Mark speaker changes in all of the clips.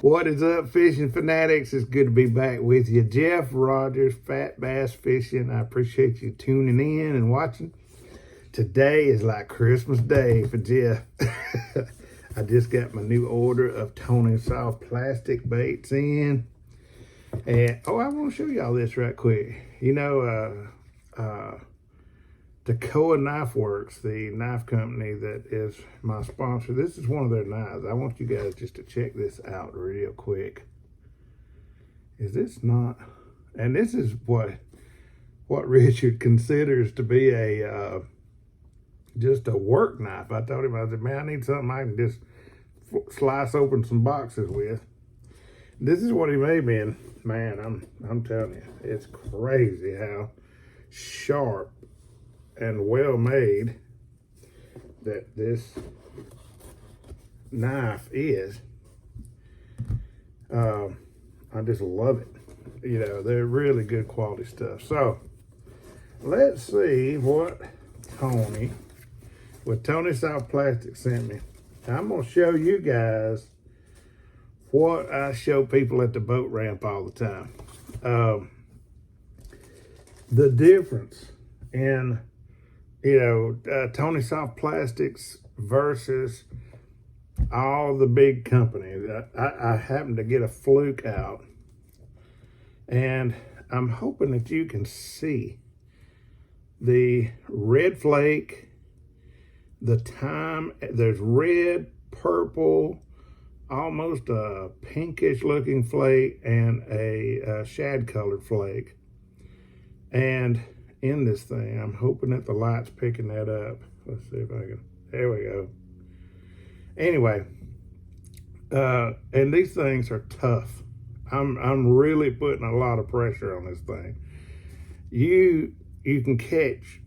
Speaker 1: What is up, fishing fanatics? It's good to be back with you. Jeff Rogers, Fat Bass Fishing. I appreciate you tuning in and watching. Today is like Christmas Day for Jeff. I just got my new order of Tony Soft plastic baits in. And, I want to show y'all this right quick. You know, Dacoa Knife Works, the knife company that is my sponsor. This is one of their knives. I want you guys just to check this out real quick. Is this not? And this is what Richard considers to be a just a work knife. I told him, I said, man, I need something I can just slice open some boxes with. This is what he made me, and man, I'm telling you, it's crazy how sharp and well made that this knife is. I just love it. You know, they're really good quality stuff. So let's see what Tony with Tony Soft Plastic sent me. I'm gonna show you guys what I show people at the boat ramp all the time. The difference in, you know, Tony Soft Plastics versus all the big companies. I happened to get a fluke out, and I'm hoping that you can see the red flake, the time. There's red, purple, almost a pinkish looking flake, and a shad colored flake. And in this thing, I'm hoping that the light's picking that up. Let's see if I can, there we go. Anyway, and these things are tough. I'm really putting a lot of pressure on this thing. You can catch,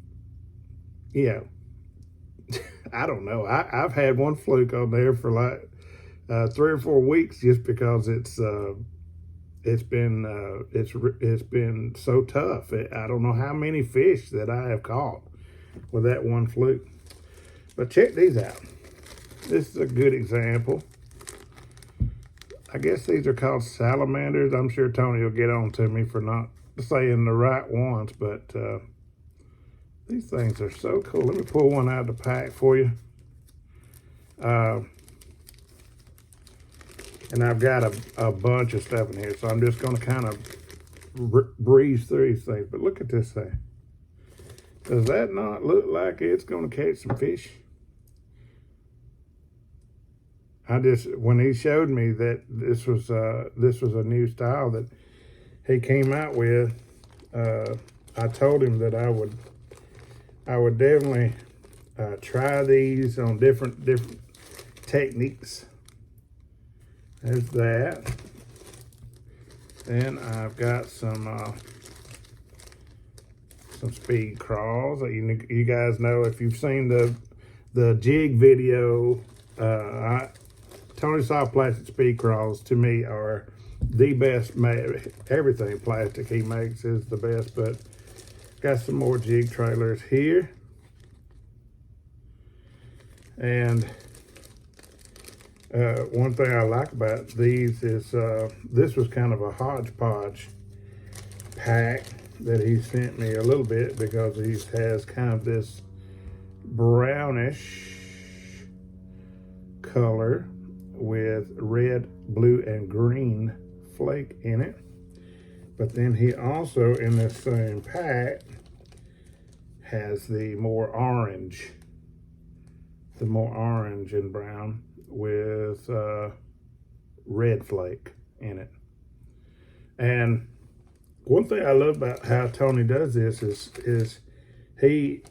Speaker 1: you know, I don't know. I've had one fluke on there for like 3 or 4 weeks just because it's been so tough. I don't know how many fish that I have caught with that one fluke. But check these out. This is a good example. I guess these are called salamanders. I'm sure Tony will get on to me for not saying the right ones, but these things are so cool. Let me pull one out of the pack for you. And I've got a bunch of stuff in here, so I'm just going to kind of breeze through these things. But look at this thing. Does that not look like it's going to catch some fish? When he showed me that this was a new style that he came out with, I told him that I would definitely try these on different techniques. There's that. Then I've got some speed crawls. You guys know, if you've seen the jig video, Tony Soft Plastic speed crawls to me are the best. Everything plastic he makes is the best, but got some more jig trailers here. And one thing I like about these is this was kind of a hodgepodge pack that he sent me a little bit, because he has kind of this brownish color with red, blue, and green flake in it. But then he also, in this same pack, has the more orange and brown with red flake in it. And one thing I love about how Tony does this is he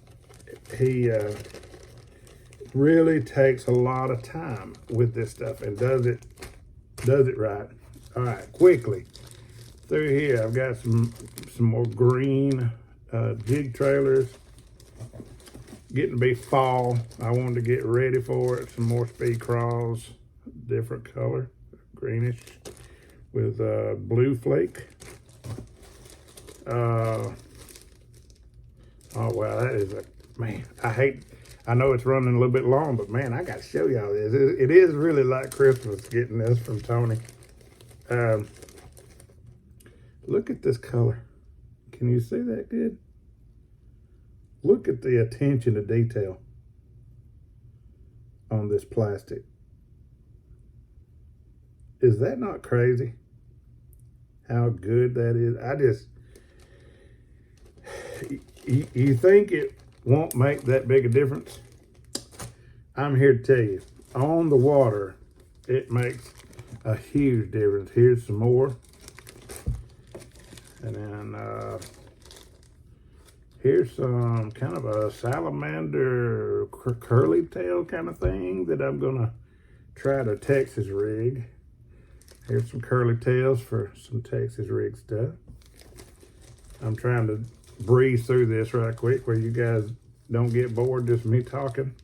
Speaker 1: really takes a lot of time with this stuff and does it right. All right, quickly through here, I've got some more green jig trailers. Getting to be fall. I wanted to get ready for it. Some more speed crawls, different color, greenish with blue flake. Oh wow, that is man. I know it's running a little bit long, but man, I got to show y'all this. It is really like Christmas getting this from Tony. Look at this color. Can you see that good? Look at the attention to detail on this plastic. Is that not crazy? How good that is. You think it won't make that big a difference? I'm here to tell you, on the water, it makes a huge difference. Here's some more. And then here's some kind of a salamander curly tail kind of thing that I'm gonna try to Texas rig. Here's some curly tails for some Texas rig stuff. I'm trying to breeze through this right quick where you guys don't get bored just me talking.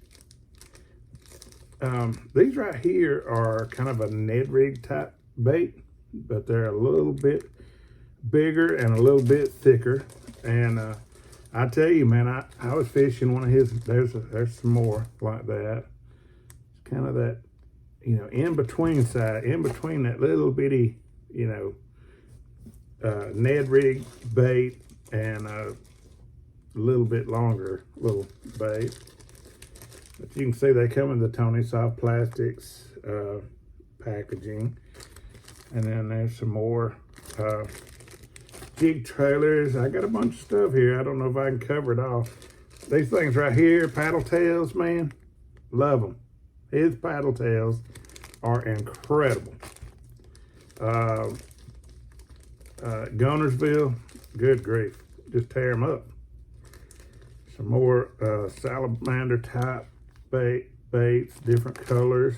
Speaker 1: These right here are kind of a Ned rig type bait, but they're a little bit bigger and a little bit thicker. And I tell you, man, I was fishing one of his. There's some more like that. It's kind of that, you know, in between that little bitty, you know, Ned rig bait and a little bit longer little bait. But you can see they come in the Tony Soft Plastics packaging. And then there's some more jig trailers. I got a bunch of stuff here. I don't know if I can cover it all. These things right here, paddle tails, man, love them. His paddle tails are incredible. Gunnersville, good grief, just tear them up. Some more salamander type baits, different colors,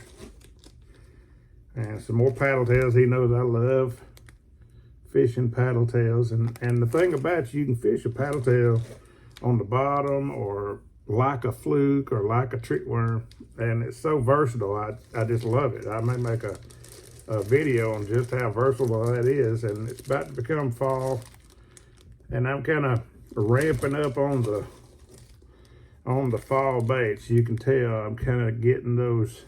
Speaker 1: and some more paddle tails. He knows I love fishing paddle tails, and the thing about you can fish a paddle tail on the bottom or like a fluke or like a trick worm, and it's so versatile. I just love it. I may make a video on just how versatile that is, and it's about to become fall, and I'm kind of ramping up on the fall baits. You can tell I'm kind of getting those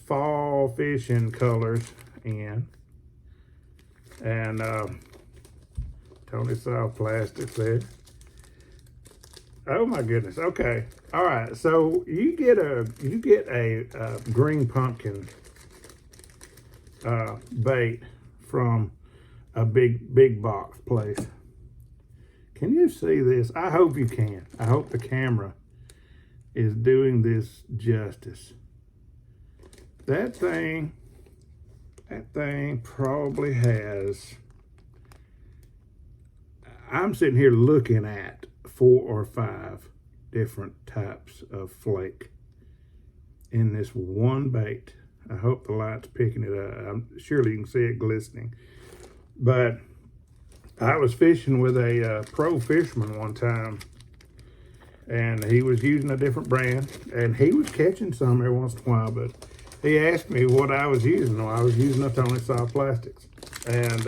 Speaker 1: fall fishing colors in. And Tony Soft Plastics there. Oh my goodness. Okay. All right. So you get a green pumpkin bait from a big box place. Can you see this? I hope you can. I hope the camera is doing this justice. That thing probably has, I'm sitting here looking at 4 or 5 different types of flake in this one bait. I hope the light's picking it up. Surely you can see it glistening. But I was fishing with a pro fisherman one time, and he was using a different brand, and he was catching some every once in a while, but he asked me what I was using. Well, I was using a Tony Soft Plastics, and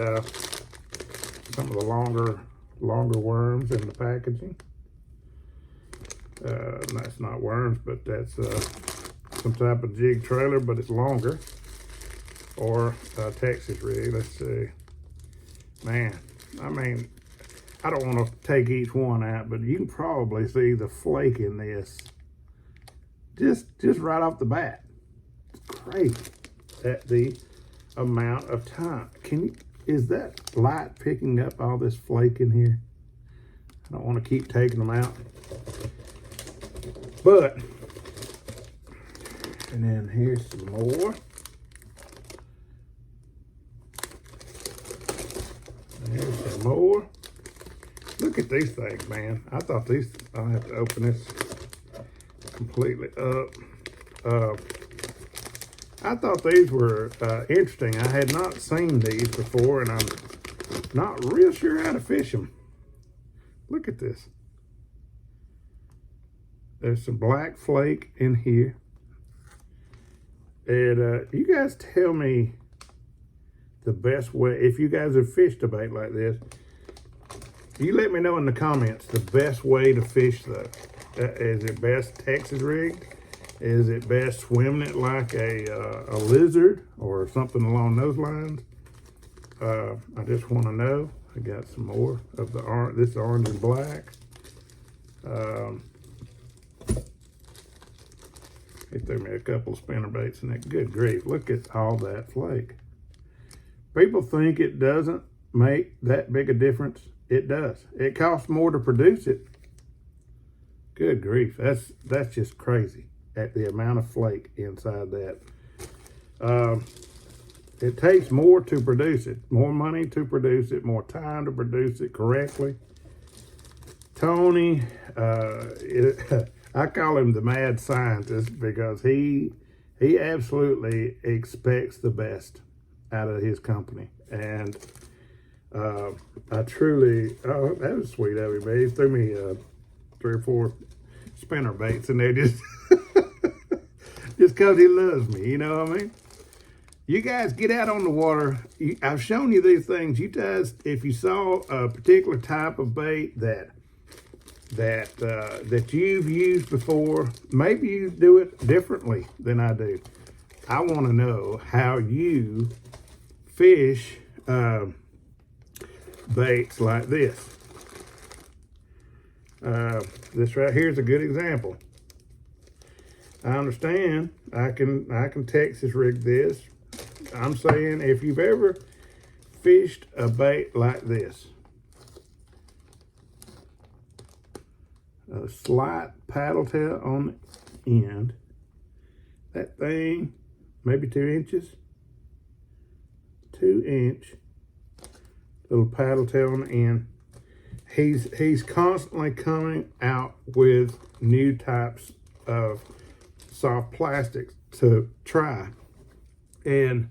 Speaker 1: some of the longer worms in the packaging. That's not worms, but that's some type of jig trailer, but it's longer, or Texas rig. Let's see. Man, I mean, I don't want to take each one out, but you can probably see the flake in this just right off the bat. Crazy at the amount of time. Is that light picking up all this flake in here? I don't want to keep taking them out. But, and then here's some more. Here's some more. Look at these things, man. I thought these, I'll have to open this completely up. I thought these were interesting. I had not seen these before, and I'm not real sure how to fish them. Look at this. There's some black flake in here. And you guys tell me the best way, if you guys have fished a bait like this, you let me know in the comments the best way to fish those. Is it best Texas rigged? Is it best swimming it like a lizard or something along those lines? I just want to know. I got some more of the orange. This orange and black. He threw me a couple of spinner baits in that. Good grief! Look at all that flake. People think it doesn't make that big a difference. It does. It costs more to produce it. Good grief! That's just crazy at the amount of flake inside that. It takes more to produce it, more money to produce it, more time to produce it correctly. Tony, I call him the mad scientist because he absolutely expects the best out of his company. And I truly, oh, that was sweet of him, man. He threw me 3 or 4 spinner baits in there just because he loves me, you know what I mean? You guys get out on the water. I've shown you these things. You guys, if you saw a particular type of bait that you've used before, maybe you do it differently than I do. I want to know how you fish baits like this. This right here is a good example. I understand. I can Texas rig this. I'm saying if you've ever fished a bait like this, a slight paddle tail on the end, that thing, maybe 2 inches, 2-inch little paddle tail on the end. He's constantly coming out with new types of soft plastics to try. And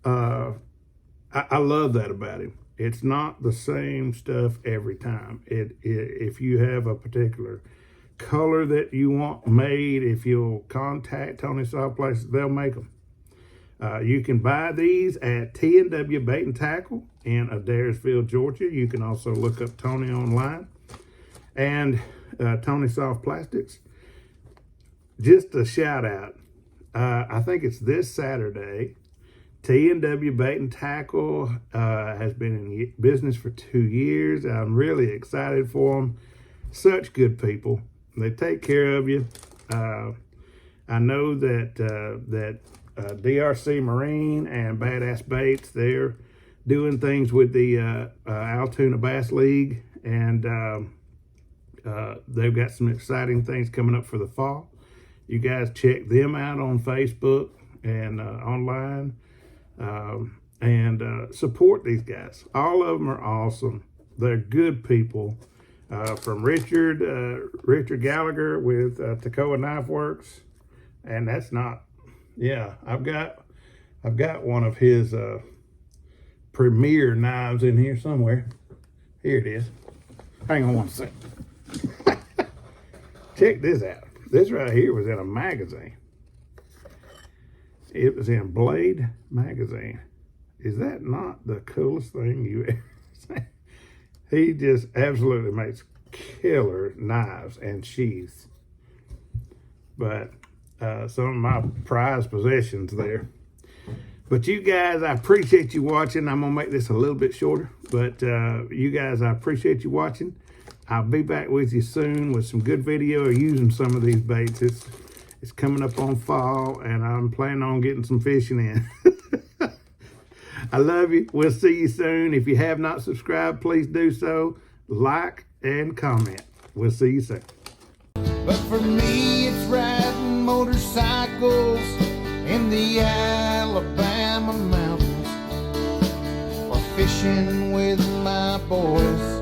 Speaker 1: I love that about him. It's not the same stuff every time. If you have a particular color that you want made, if you'll contact Tony Soft Plastics, they'll make them. You can buy these at T&W Bait and Tackle in Adairsville, Georgia. You can also look up Tony online and Tony Soft Plastics. Just a shout out. I think it's this Saturday. T&W Bait and Tackle has been in business for 2 years. I'm really excited for them. Such good people. They take care of you. I know that DRC Marine and Badass Baits, they're doing things with the Altoona Bass League, and they've got some exciting things coming up for the fall. You guys check them out on Facebook and online, and support these guys. All of them are awesome. They're good people. From Richard Gallagher with Toccoa Knife Works, and that's not. Yeah, I've got one of his premier knives in here somewhere. Here it is. Hang on one second. Check this out. This right here was in a magazine. It was in Blade magazine. Is that not the coolest thing you ever seen? He just absolutely makes killer knives and sheaths. But some of my prized possessions there. But you guys, I appreciate you watching. I'm going to make this a little bit shorter. But you guys, I appreciate you watching. I'll be back with you soon with some good video of using some of these baits. It's coming up on fall, and I'm planning on getting some fishing in. I love you. We'll see you soon. If you have not subscribed, please do so. Like and comment. We'll see you soon.
Speaker 2: But for me, it's riding motorcycles in the Alabama mountains, or fishing with my boys